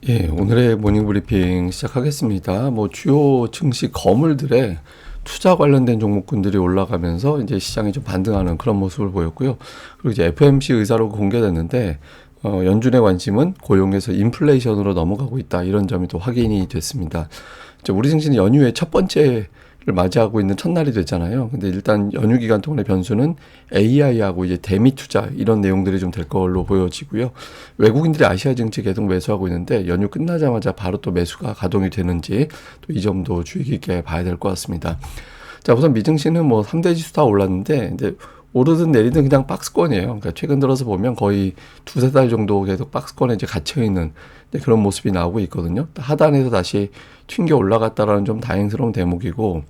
예, 오늘의 모닝 브리핑 시작하겠습니다. 주요 증시 거물들의 투자 관련된 종목군들이 올라가면서 이제 시장이 좀 반등하는 그런 모습을 보였고요. 그리고 이제 FOMC 의사록이 공개됐는데, 연준의 관심은 고용에서 인플레이션으로 넘어가고 있다. 이런 점이 또 확인이 됐습니다. 이제 우리 증시는 연휴의 첫 번째를 맞이하고 있는 첫날이 됐잖아요. 근데 일단 연휴 기간 동안의 변수는 AI하고 이제 대미 투자 이런 내용들이 좀 될 걸로 보여지고요. 외국인들이 아시아 증시 계속 매수하고 있는데 연휴 끝나자마자 바로 또 매수가 가동이 되는지 또 이 점도 주의 깊게 봐야 될 것 같습니다. 자, 우선 미증시는 뭐 3대 지수 다 올랐는데 이제 오르든 내리든 그냥 박스권이에요. 그러니까 최근 들어서 보면 거의 두세 달 정도 계속 박스권에 이제 갇혀 있는 그런 모습이 나오고 있거든요. 하단에서 다시 튕겨 올라갔다라는 좀 다행스러운 대목이고,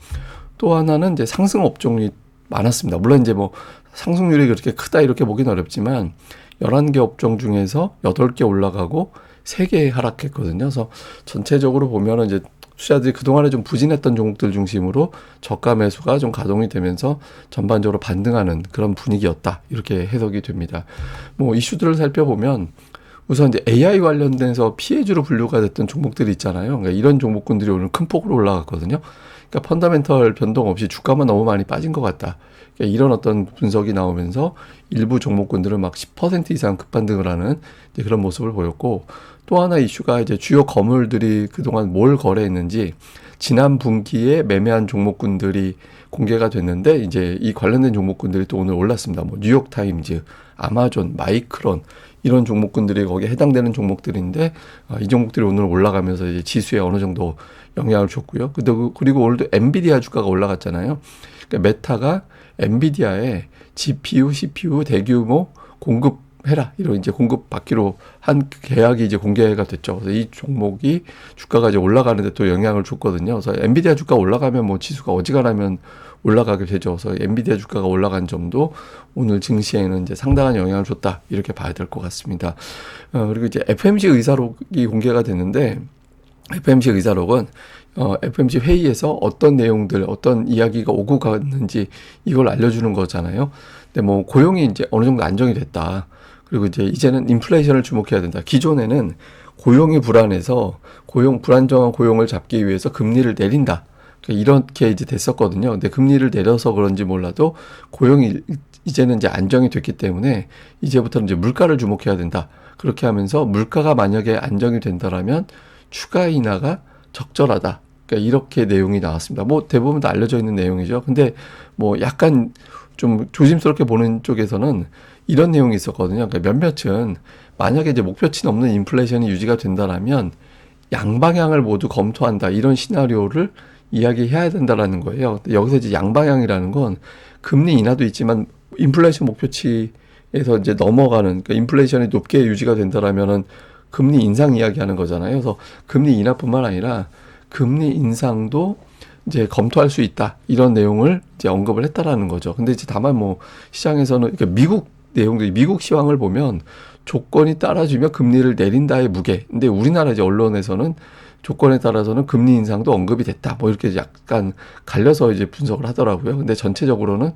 또 하나는 이제 상승 업종이 많았습니다. 물론 이제 뭐 상승률이 그렇게 크다 이렇게 보기는 어렵지만 11개 업종 중에서 8개 올라가고 3개 하락했거든요. 그래서 전체적으로 보면은 이제 투자자들이 그동안에 좀 부진했던 종목들 중심으로 저가 매수가 좀 가동이 되면서 전반적으로 반등하는 그런 분위기였다. 이렇게 해석이 됩니다. 뭐 이슈들을 살펴보면 우선 이제 AI 관련돼서 피해주로 분류가 됐던 종목들이 있잖아요. 그러니까 이런 종목군들이 오늘 큰 폭으로 올라갔거든요. 그러니까 펀더멘털 변동 없이 주가만 너무 많이 빠진 것 같다. 그러니까 이런 어떤 분석이 나오면서 일부 종목군들은 막 10% 이상 급반등을 하는 이제 그런 모습을 보였고, 또 하나 이슈가 이제 주요 거물들이 그동안 뭘 거래했는지 지난 분기에 매매한 종목군들이 공개가 됐는데, 이제 이 관련된 종목군들이 또 오늘 올랐습니다. 뭐 뉴욕타임즈, 아마존, 마이크론 이런 종목군들이 거기에 해당되는 종목들인데, 이 종목들이 오늘 올라가면서 이제 지수에 어느 정도 영향을 줬고요. 그리고 오늘도 엔비디아 주가가 올라갔잖아요. 그러니까 메타가 엔비디아에 GPU, CPU 대규모 공급해라 이런 이제 공급받기로 한 계약이 이제 공개가 됐죠. 그래서 이 종목이 주가가 이제 올라가는데 또 영향을 줬거든요. 그래서 엔비디아 주가 올라가면 뭐 지수가 어지간하면 올라가게 되죠. 그래서 엔비디아 주가가 올라간 점도 오늘 증시에는 이제 상당한 영향을 줬다 이렇게 봐야 될 것 같습니다. 그리고 이제 FMC 의사록이 공개가 됐는데, FMC 의사록은 FMC 회의에서 어떤 내용들, 어떤 이야기가 오고 갔는지 이걸 알려주는 거잖아요. 근데 뭐 고용이 이제 어느 정도 안정이 됐다. 그리고 이제는 인플레이션을 주목해야 된다. 기존에는 고용이 불안해서 불안정한 고용을 잡기 위해서 금리를 내린다. 이렇게 이제 됐었거든요. 근데 금리를 내려서 그런지 몰라도 고용이 이제는 이제 안정이 됐기 때문에 이제부터는 이제 물가를 주목해야 된다. 그렇게 하면서 물가가 만약에 안정이 된다라면 추가 인하가 적절하다. 그러니까 이렇게 내용이 나왔습니다. 뭐 대부분 다 알려져 있는 내용이죠. 근데 뭐 약간 좀 조심스럽게 보는 쪽에서는 이런 내용이 있었거든요. 그러니까 몇몇은 만약에 이제 목표치 넘는 인플레이션이 유지가 된다라면 양방향을 모두 검토한다. 이런 시나리오를 이야기해야 된다라는 거예요. 여기서 이제 양방향이라는 건 금리 인하도 있지만 인플레이션 목표치에서 이제 넘어가는, 그러니까 인플레이션이 높게 유지가 된다라면은 금리 인상 이야기하는 거잖아요. 그래서 금리 인하뿐만 아니라 금리 인상도 이제 검토할 수 있다. 이런 내용을 이제 언급을 했다라는 거죠. 근데 이제 다만 뭐 시장에서는 그러니까 미국 내용들, 미국 시황을 보면 조건이 따라주면 금리를 내린다의 무게. 근데 우리나라 이제 언론에서는 조건에 따라서는 금리 인상도 언급이 됐다. 뭐 이렇게 약간 갈려서 이제 분석을 하더라고요. 근데 전체적으로는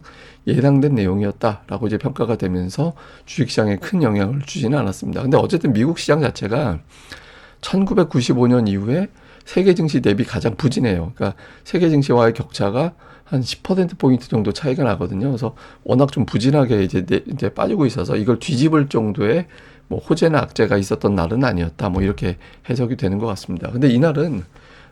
예상된 내용이었다라고 이제 평가가 되면서 주식시장에 큰 영향을 주지는 않았습니다. 근데 어쨌든 미국 시장 자체가 1995년 이후에 세계 증시 대비 가장 부진해요. 그러니까 세계 증시와의 격차가 한 10%포인트 정도 차이가 나거든요. 그래서 워낙 좀 부진하게 이제 빠지고 있어서 이걸 뒤집을 정도의 뭐 호재나 악재가 있었던 날은 아니었다. 뭐 이렇게 해석이 되는 것 같습니다. 근데 이날은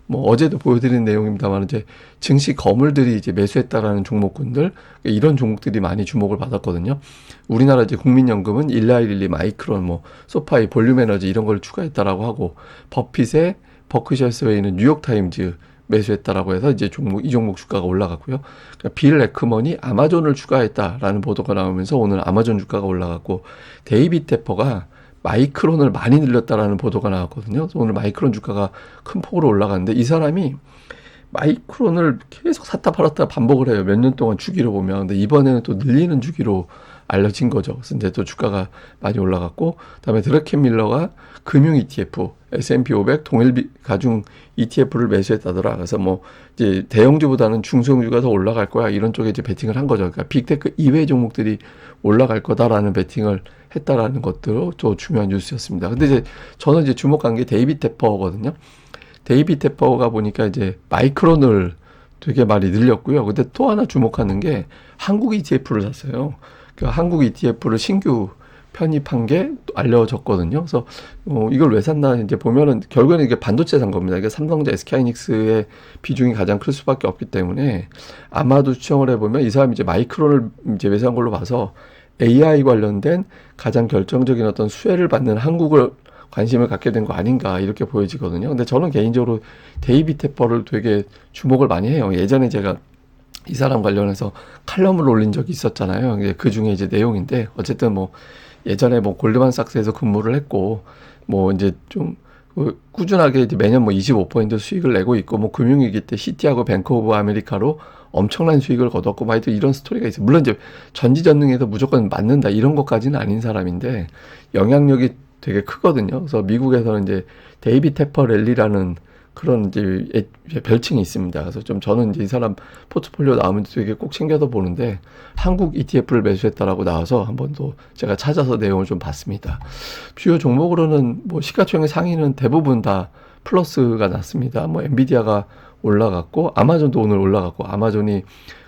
뭐 어제도 보여드린 내용입니다만 이제 증시 거물들이 이제 매수했다라는 종목군들, 이런 종목들이 많이 주목을 받았거든요. 우리나라 이제 국민연금은 1112, 마이크론, 뭐 소파이, 볼륨에너지 이런 걸 추가했다라고 하고, 버핏의 버크셔스웨이는 뉴욕타임즈 매수했다라고 해서 이제 이 종목 주가가 올라갔고요. 그러니까 빌 에크먼이 아마존을 추가했다라는 보도가 나오면서 오늘 아마존 주가가 올라갔고, 데이빗 테퍼가 마이크론을 많이 늘렸다라는 보도가 나왔거든요. 그래서 오늘 마이크론 주가가 큰 폭으로 올라갔는데, 이 사람이 마이크론을 계속 샀다 팔았다 반복을 해요. 몇 년 동안 주기로 보면. 근데 이번에는 또 늘리는 주기로 알려진 거죠. 그래서 이제 또 주가가 많이 올라갔고, 그다음에 드래켄밀러가 금융 ETF, S&P 500 동일 가중 ETF를 매수했다더라. 그래서 뭐 이제 대형주보다는 중소형주가 더 올라갈 거야, 이런 쪽에 이제 베팅을 한 거죠. 그러니까 빅테크 이외 종목들이 올라갈 거다라는 베팅을 했다라는 것도 또 중요한 뉴스였습니다. 근데 이제 저는 이제 주목한 게 데이비 테퍼거든요. 데이비 테퍼가 보니까 이제 마이크론을 되게 많이 늘렸고요. 근데 또 하나 주목하는 게 한국 ETF를 샀어요. 그 한국 ETF를 신규 편입한 게 알려졌거든요. 그래서 이걸 왜 샀나 이제 보면은 결국에는 이게 반도체 산 겁니다. 이게 삼성전자, SK하이닉스의 비중이 가장 클 수밖에 없기 때문에 아마도 추정을 해보면 이 사람이 이제 마이크론을 이제 매수한 걸로 봐서 AI 관련된 가장 결정적인 어떤 수혜를 받는 한국을 관심을 갖게 된 거 아닌가 이렇게 보여지거든요. 근데 저는 개인적으로 데이비 테퍼를 되게 주목을 많이 해요. 예전에 제가 이 사람 관련해서 칼럼을 올린 적이 있었잖아요. 그 중에 이제 내용인데 어쨌든 뭐 예전에 뭐 골드만삭스에서 근무를 했고 뭐 이제 좀 꾸준하게 이제 매년 뭐 25% 수익을 내고 있고 뭐 금융위기 때 시티하고 뱅크 오브 아메리카로 엄청난 수익을 거뒀고 막 하여튼 이런 스토리가 있어요. 물론 이제 전지전능에서 무조건 맞는다 이런 것까지는 아닌 사람인데 영향력이 되게 크거든요. 그래서 미국에서는 이제 데이비 테퍼 랠리라는 그런 이제 별칭이 있습니다. 그래서 좀 저는 이제 이 사람 포트폴리오 나오면 되게 꼭 챙겨서 보는데 한국 ETF를 매수했다라고 나와서 한번 또 제가 찾아서 내용을 좀 봤습니다. 주요 종목으로는 뭐 시가총액 상위는 대부분 다 플러스가 났습니다. 뭐 엔비디아가 올라갔고 아마존도 오늘 올라갔고 아마존이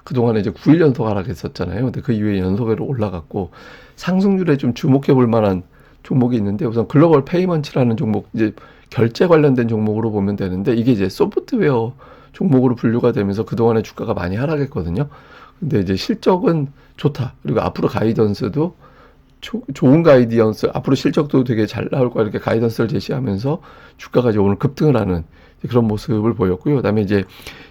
그동안에 이제 9일 연속 하락했었잖아요. 근데 그 이후에 연속으로 올라갔고 상승률에 좀 주목해 볼 만한 종목이 있는데 우선 글로벌 페이먼츠라는 종목 이제 결제 관련된 종목으로 보면 되는데 이게 이제 소프트웨어 종목으로 분류가 되면서 그동안에 주가가 많이 하락했거든요. 근데 이제 실적은 좋다. 그리고 앞으로 가이던스도 좋은 가이던스, 앞으로 실적도 되게 잘 나올 거야 이렇게 가이던스를 제시하면서 주가가 이제 오늘 급등을 하는 그런 모습을 보였고요. 그다음에 이제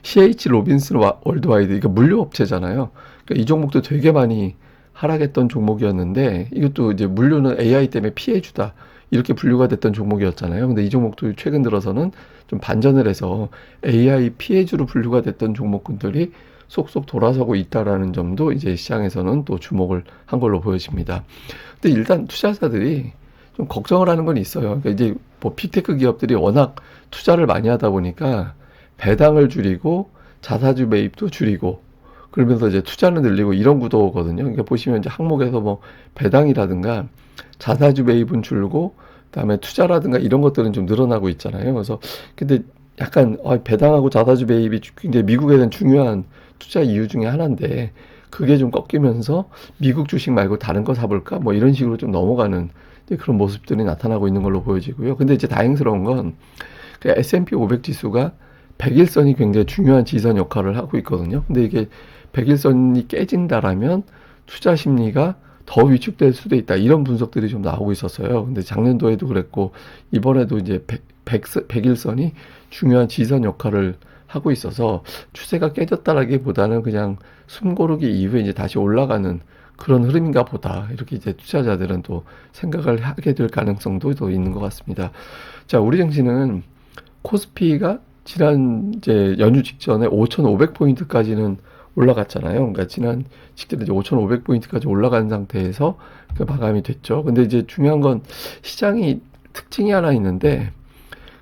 CH 로빈슨 월드와이드 이거 물류업체잖아요. 그러니까 이 종목도 되게 많이 하락했던 종목이었는데 이것도 이제 물류는 AI 때문에 피해주다 이렇게 분류가 됐던 종목이었잖아요. 근데 이 종목도 최근 들어서는 좀 반전을 해서 AI 피해주로 분류가 됐던 종목군들이 속속 돌아서고 있다라는 점도 이제 시장에서는 또 주목을 한 걸로 보여집니다. 근데 일단 투자자들이 좀 걱정을 하는 건 있어요. 그러니까 이제 뭐 빅테크 기업들이 워낙 투자를 많이 하다 보니까 배당을 줄이고 자사주 매입도 줄이고 그러면서 이제 투자는 늘리고 이런 구도거든요. 그러니까 보시면 이제 항목에서 뭐 배당이라든가 자사주 매입은 줄고 그다음에 투자라든가 이런 것들은 좀 늘어나고 있잖아요. 그래서 근데 약간 배당하고 자사주 매입이 굉장히 미국에는 중요한 투자 이유 중에 하나인데 그게 좀 꺾이면서 미국 주식 말고 다른 거 사볼까? 뭐 이런 식으로 좀 넘어가는 그런 모습들이 나타나고 있는 걸로 보여지고요. 근데 이제 다행스러운 건 S&P 500 지수가 100일선이 굉장히 중요한 지선 역할을 하고 있거든요. 근데 이게 100일선이 깨진다라면 투자 심리가 더 위축될 수도 있다. 이런 분석들이 좀 나오고 있었어요. 근데 작년도에도 그랬고 이번에도 이제 100일선이 중요한 지선 역할을 하고 있어서 추세가 깨졌다라기보다는 그냥 숨고르기 이후에 이제 다시 올라가는 그런 흐름인가 보다. 이렇게 이제 투자자들은 또 생각을 하게 될 가능성도 또 있는 것 같습니다. 자, 우리 증시는 코스피가 지난 이제 연휴 직전에 5,500포인트까지는 올라갔잖아요. 그러니까 지난 직전에 이제 5,500포인트까지 올라간 상태에서 그 마감이 됐죠. 근데 이제 중요한 건 시장이 특징이 하나 있는데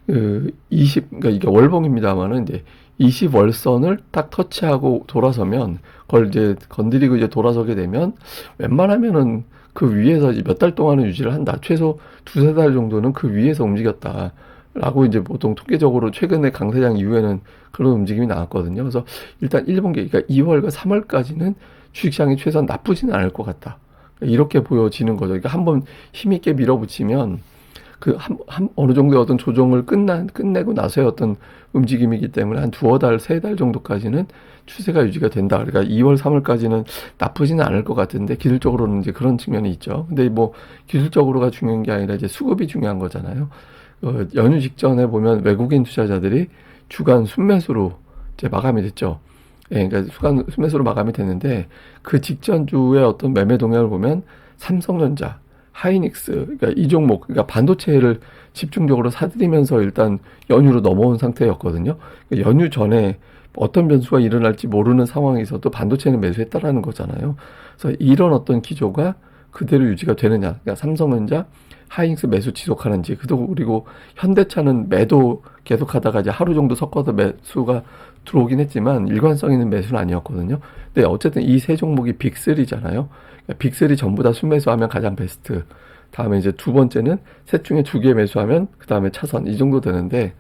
그러니까 이게 월봉입니다만은 이제 20월선을 딱 터치하고 돌아서면 그걸 이제 건드리고 이제 돌아서게 되면 웬만하면은 그 위에서 이제 몇 달 동안은 유지를 한다. 최소 두세 달 정도는 그 위에서 움직였다. 라고 이제 보통 통계적으로 최근에 강세장 이후에는 그런 움직임이 나왔거든요. 그래서 일단 1분기, 그러니까 2월과 3월까지는 주식시장이 최소한 나쁘지는 않을 것 같다. 이렇게 보여지는 거죠. 그러니까 한번 힘있게 밀어붙이면 어느 정도의 어떤 조정을 끝내고 나서의 어떤 움직임이기 때문에 한 두어 달, 세 달 정도까지는 추세가 유지가 된다. 그러니까 2월, 3월까지는 나쁘지는 않을 것 같은데 기술적으로는 이제 그런 측면이 있죠. 근데 뭐 기술적으로가 중요한 게 아니라 이제 수급이 중요한 거잖아요. 연휴 직전에 보면 외국인 투자자들이 주간 순매수로 이제 마감이 됐죠. 예, 그러니까 주간 순매수로 마감이 됐는데 그 직전 주의 어떤 매매 동향을 보면 삼성전자, 하이닉스, 그러니까 이 종목, 그러니까 반도체를 집중적으로 사들이면서 일단 연휴로 넘어온 상태였거든요. 그러니까 연휴 전에 어떤 변수가 일어날지 모르는 상황에서도 반도체는 매수했다라는 거잖아요. 그래서 이런 어떤 기조가 그대로 유지가 되느냐. 그러니까 삼성전자, 하이닉스 매수 지속하는지, 그리고 현대차는 매도 계속하다가 이제 하루 정도 섞어서 매수가 들어오긴 했지만 일관성 있는 매수는 아니었거든요. 근데 어쨌든 이 세 종목이 빅3잖아요. 빅3 전부 다 순매수하면 가장 베스트. 다음에 이제 두 번째는 셋 중에 두 개 매수하면 그 다음에 차선 이 정도 되는데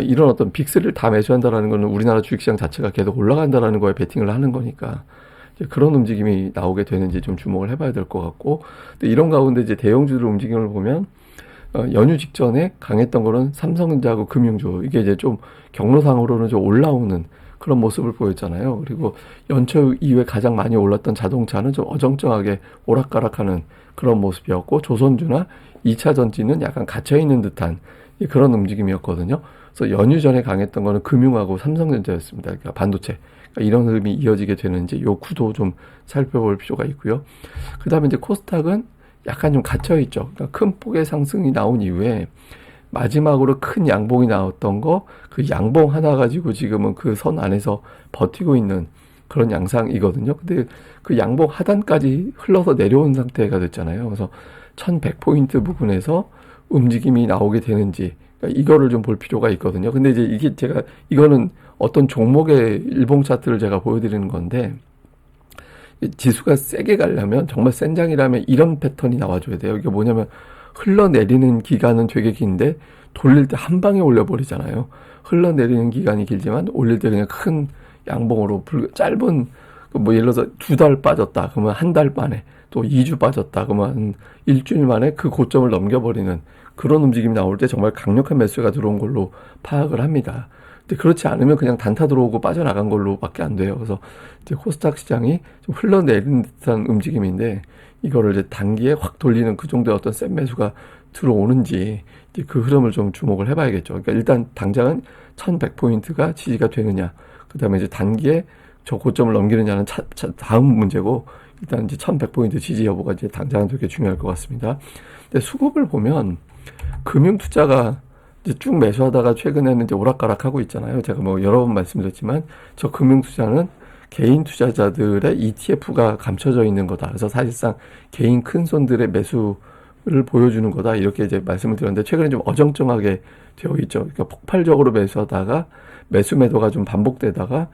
이런 어떤 빅3를 다 매수한다라는 거는 우리나라 주식시장 자체가 계속 올라간다라는 거에 베팅을 하는 거니까 이제 그런 움직임이 나오게 되는지 좀 주목을 해봐야 될 것 같고, 근데 이런 가운데 이제 대형주들 움직임을 보면 연휴 직전에 강했던 거는 삼성전자하고 금융주, 이게 이제 좀 경로상으로는 좀 올라오는 그런 모습을 보였잖아요. 그리고 연초 이후에 가장 많이 올랐던 자동차는 좀 어정쩡하게 오락가락하는 그런 모습이었고, 조선주나 2차 전지는 약간 갇혀있는 듯한 그런 움직임이었거든요. 그래서 연휴 전에 강했던 거는 금융하고 삼성전자였습니다. 그러니까 반도체. 그러니까 이런 흐름이 이어지게 되는지 요 구도 좀 살펴볼 필요가 있고요. 그 다음에 이제 코스닥은 약간 좀 갇혀있죠. 그러니까 큰 폭의 상승이 나온 이후에 마지막으로 큰 양봉이 나왔던 거, 그 양봉 하나 가지고 지금은 그 선 안에서 버티고 있는 그런 양상이거든요. 근데 그 양봉 하단까지 흘러서 내려온 상태가 됐잖아요. 그래서 1100포인트 부분에서 움직임이 나오게 되는지, 그러니까 이거를 좀 볼 필요가 있거든요. 근데 이제 이게 이거는 어떤 종목의 일봉 차트를 제가 보여드리는 건데, 지수가 세게 가려면, 정말 센 장이라면 이런 패턴이 나와줘야 돼요. 이게 뭐냐면, 흘러내리는 기간은 되게 긴데, 돌릴 때 한 방에 올려버리잖아요. 흘러내리는 기간이 길지만, 올릴 때 그냥 큰 양봉으로, 짧은, 뭐 예를 들어서 2달 빠졌다. 그러면 한 달 만에, 또 2주 빠졌다. 그러면 일주일 만에 그 고점을 넘겨버리는 그런 움직임이 나올 때 정말 강력한 매수가 들어온 걸로 파악을 합니다. 근데 그렇지 않으면 그냥 단타 들어오고 빠져나간 걸로 밖에 안 돼요. 그래서 이제 코스닥 시장이 좀 흘러내리는 듯한 움직임인데, 이거를 이제 단기에 확 돌리는 그 정도의 어떤 센 매수가 들어오는지, 이제 그 흐름을 좀 주목을 해봐야겠죠. 그러니까 일단 당장은 1100포인트가 지지가 되느냐, 그 다음에 이제 단기에 저 고점을 넘기느냐는 다음 문제고, 일단 이제 1100포인트 지지 여부가 이제 당장은 되게 중요할 것 같습니다. 근데 수급을 보면 금융투자가 이제 쭉 매수하다가 최근에는 이제 오락가락하고 있잖아요. 제가 뭐 여러 번 말씀드렸지만 저 금융투자는 개인 투자자들의 ETF가 감춰져 있는 거다. 그래서 사실상 개인 큰손들의 매수를 보여주는 거다. 이렇게 이제 말씀을 드렸는데, 최근에 좀 어정쩡하게 되어 있죠. 그러니까 폭발적으로 매수하다가 매수 매도가 좀 반복되다가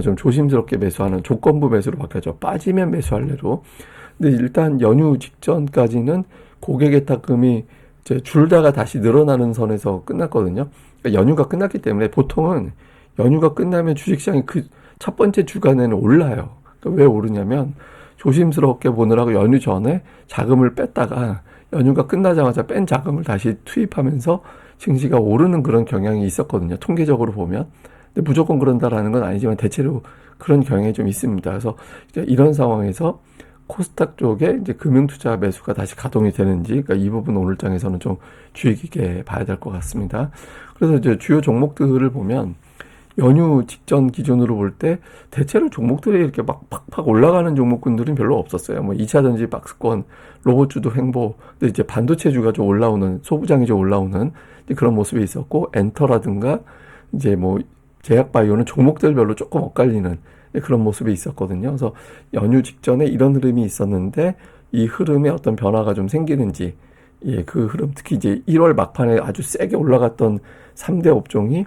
좀 조심스럽게 매수하는 조건부 매수로 바뀌었죠. 빠지면 매수할래로. 근데 일단 연휴 직전까지는 고객의 탁금이 이제 줄다가 다시 늘어나는 선에서 끝났거든요. 그러니까 연휴가 끝났기 때문에 보통은 연휴가 끝나면 주식시장이 그 첫 번째 주간에는 올라요. 그러니까 왜 오르냐면 조심스럽게 보느라고 연휴 전에 자금을 뺐다가 연휴가 끝나자마자 뺀 자금을 다시 투입하면서 증시가 오르는 그런 경향이 있었거든요. 통계적으로 보면. 근데 무조건 그런다라는 건 아니지만 대체로 그런 경향이 좀 있습니다. 그래서 이제 이런 상황에서 코스닥 쪽에 이제 금융투자 매수가 다시 가동이 되는지, 그러니까 이 부분 오늘 장에서는 좀 주의 깊게 봐야 될 것 같습니다. 그래서 이제 주요 종목들을 보면 연휴 직전 기준으로 볼 때 대체로 종목들이 이렇게 막 팍팍 올라가는 종목군들은 별로 없었어요. 뭐 2차 전지 박스권, 로봇주도 횡보, 근데 이제 반도체주가 좀 올라오는, 소부장이 좀 올라오는 그런 모습이 있었고, 엔터라든가 이제 뭐 제약바이오는 종목들별로 조금 엇갈리는 그런 모습이 있었거든요. 그래서 연휴 직전에 이런 흐름이 있었는데 이 흐름에 어떤 변화가 좀 생기는지, 예, 그 흐름, 특히 이제 1월 막판에 아주 세게 올라갔던 3대 업종이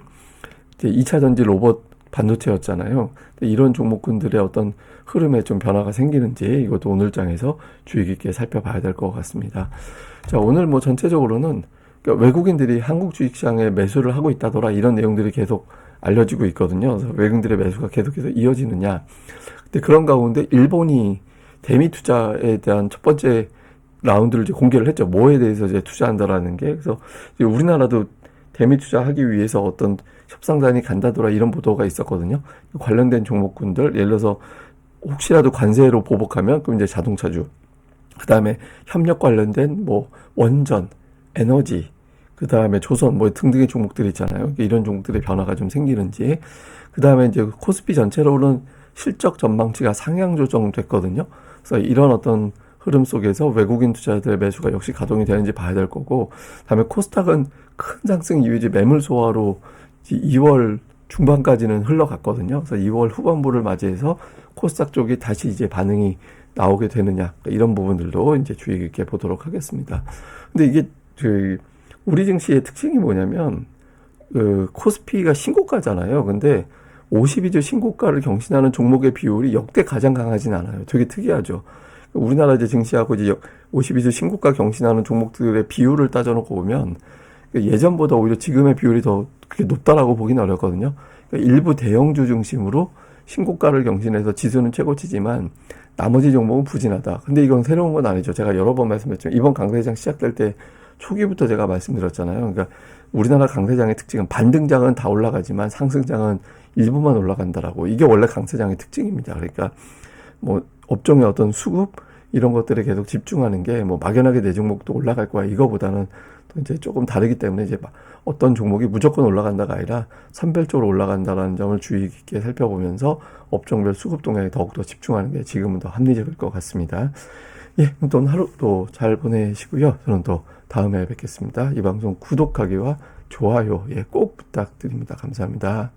이제 2차 전지 로봇 반도체였잖아요. 이런 종목군들의 어떤 흐름에 좀 변화가 생기는지 이것도 오늘 장에서 주의 깊게 살펴봐야 될 것 같습니다. 자, 오늘 뭐 전체적으로는 그러니까 외국인들이 한국 주식시장에 매수를 하고 있다더라, 이런 내용들이 계속 알려지고 있거든요. 그래서 외국인들의 매수가 계속해서 이어지느냐. 근데 그런 가운데 일본이 대미 투자에 대한 첫 번째 라운드를 이제 공개를 했죠. 뭐에 대해서 이제 투자한다라는 게. 그래서 이제 우리나라도 대미 투자하기 위해서 어떤 협상단이 간다더라, 이런 보도가 있었거든요. 관련된 종목군들, 예를 들어서 혹시라도 관세로 보복하면 그럼 이제 자동차주, 그 다음에 협력 관련된 뭐 원전, 에너지, 그 다음에 조선 뭐 등등의 종목들이 있잖아요. 이런 종목들의 변화가 좀 생기는지. 그 다음에 이제 코스피 전체로는 실적 전망치가 상향 조정됐거든요. 그래서 이런 어떤 흐름 속에서 외국인 투자자들의 매수가 역시 가동이 되는지 봐야 될 거고, 그다음에 코스닥은 큰 상승 이후 이제 매물 소화로 2월 중반까지는 흘러갔거든요. 그래서 2월 후반부를 맞이해서 코스닥 쪽이 다시 이제 반응이 나오게 되느냐, 이런 부분들도 이제 주의 깊게 보도록 하겠습니다. 근데 이게 우리 증시의 특징이 뭐냐면 코스피가 신고가잖아요. 근데 52주 신고가를 경신하는 종목의 비율이 역대 가장 강하진 않아요. 되게 특이하죠. 우리나라 이제 증시하고 이제 52주 신고가 경신하는 종목들의 비율을 따져놓고 보면 예전보다 오히려 지금의 비율이 더 그렇게 높다라고 보기는 어렵거든요. 그러니까 일부 대형주 중심으로 신고가를 경신해서 지수는 최고치지만 나머지 종목은 부진하다. 근데 이건 새로운 건 아니죠. 제가 여러 번 말씀드렸지만 이번 강세장 시작될 때 초기부터 제가 말씀드렸잖아요. 그러니까 우리나라 강세장의 특징은 반등장은 다 올라가지만 상승장은 일부만 올라간다라고. 이게 원래 강세장의 특징입니다. 그러니까 뭐 업종의 어떤 수급 이런 것들에 계속 집중하는 게 뭐 막연하게 내 종목도 올라갈 거야 이거보다는 또 이제 조금 다르기 때문에 이제 어떤 종목이 무조건 올라간다가 아니라 선별적으로 올라간다라는 점을 주의 깊게 살펴보면서 업종별 수급 동향에 더욱더 집중하는 게 지금은 더 합리적일 것 같습니다. 예, 또 하루도 잘 보내시고요. 저는 또 다음에 뵙겠습니다. 이 방송 구독하기와 좋아요 꼭 부탁드립니다. 감사합니다.